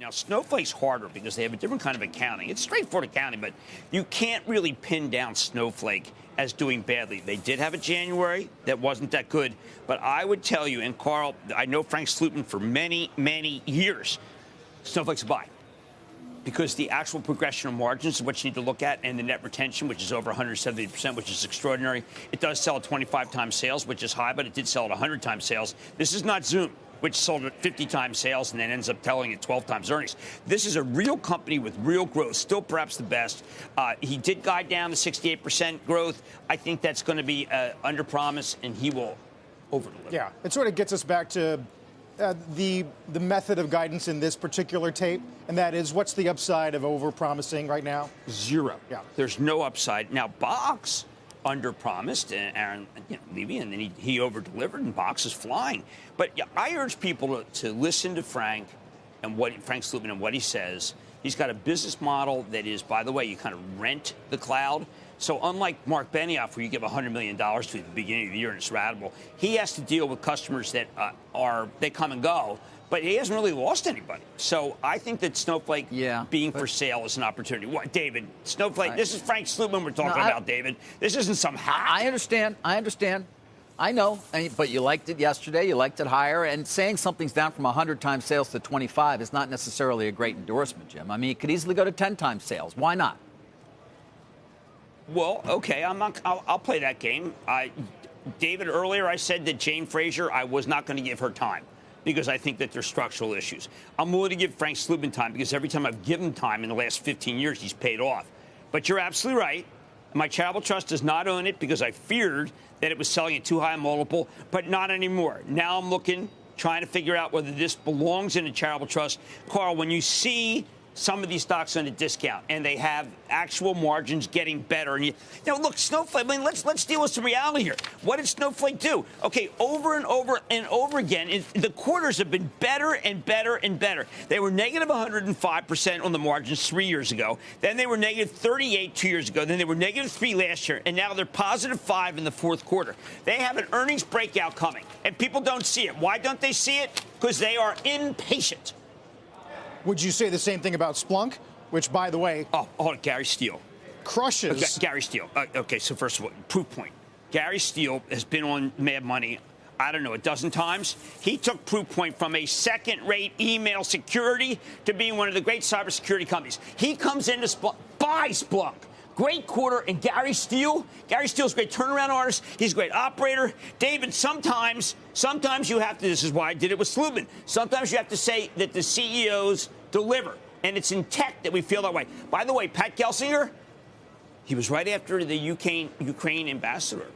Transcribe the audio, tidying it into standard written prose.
Now, Snowflake's harder because they have a different kind of accounting. It's straightforward accounting, but you can't really pin down Snowflake as doing badly. They did have a January that wasn't that good, but I would tell you, and Carl, I know Frank Slootman for many, many years, Snowflake's a buy. Because the actual progression of margins is what you need to look at, and the net retention, which is over 170%, which is extraordinary. It does sell at 25 times sales, which is high, but it did sell at 100 times sales. This is not Zoom, which sold at 50 times sales and then ends up telling it 12 times earnings. This is a real company with real growth, still perhaps the best. He did guide down to 68% growth. I think that's going to be under promise, and he will over-deliver. Yeah, it sort of gets us back to the method of guidance in this particular tape, and that is, what's the upside of over-promising right now? Zero. Yeah. There's no upside. Now, Box under-promised, and Levy, and then he over-delivered, and Box is flying. But yeah, I urge people to listen to Frank and Frank Slootman and what he says. He's got a business model that is, by the way, you kind of rent the cloud. So unlike Mark Benioff, where you give $100 million to at the beginning of the year and it's ratable, he has to deal with customers that they come and go, but he hasn't really lost anybody. So I think that Snowflake being for sale is an opportunity. What, David? Snowflake, this is Frank Slootman we're talking about, David. This isn't some hack. I understand. I know, but you liked it yesterday. You liked it higher. And saying something's down from 100 times sales to 25 is not necessarily a great endorsement, Jim. I mean, it could easily go to 10 times sales. Why not? Well, okay, I'll play that game. David, earlier I said that Jane Fraser, I was not going to give her time because I think that there's structural issues. I'm willing to give Frank Slootman time because every time I've given time in the last 15 years, he's paid off. But you're absolutely right. My charitable trust does not own it because I feared that it was selling at too high a multiple, but not anymore. Now I'm trying to figure out whether this belongs in a charitable trust. Carl, when you see some of these stocks on a discount, and they have actual margins getting better. And look, Snowflake. I mean, let's deal with some reality here. What did Snowflake do? Okay, over and over and over again, the quarters have been better and better and better. They were negative 105% on the margins 3 years ago. Then they were negative 38 2 years ago. Then they were negative 3 last year, and now they're positive 5 in the fourth quarter. They have an earnings breakout coming, and people don't see it. Why don't they see it? Because they are impatient. Would you say the same thing about Splunk, which, by the way... Gary Steele. Crushes. Okay, Gary Steele. Okay, so first of all, proof point. Gary Steele has been on Mad Money, I don't know, a dozen times. He took proof point from a second-rate email security to being one of the great cybersecurity companies. He comes into Splunk, buys Splunk. Great quarter, and Gary Steele's a great turnaround artist. He's a great operator. David, sometimes you have to, this is why I did it with Slootman, sometimes you have to say that the CEOs deliver, and it's in tech that we feel that way. By the way, Pat Gelsinger, he was right after the Ukraine ambassador.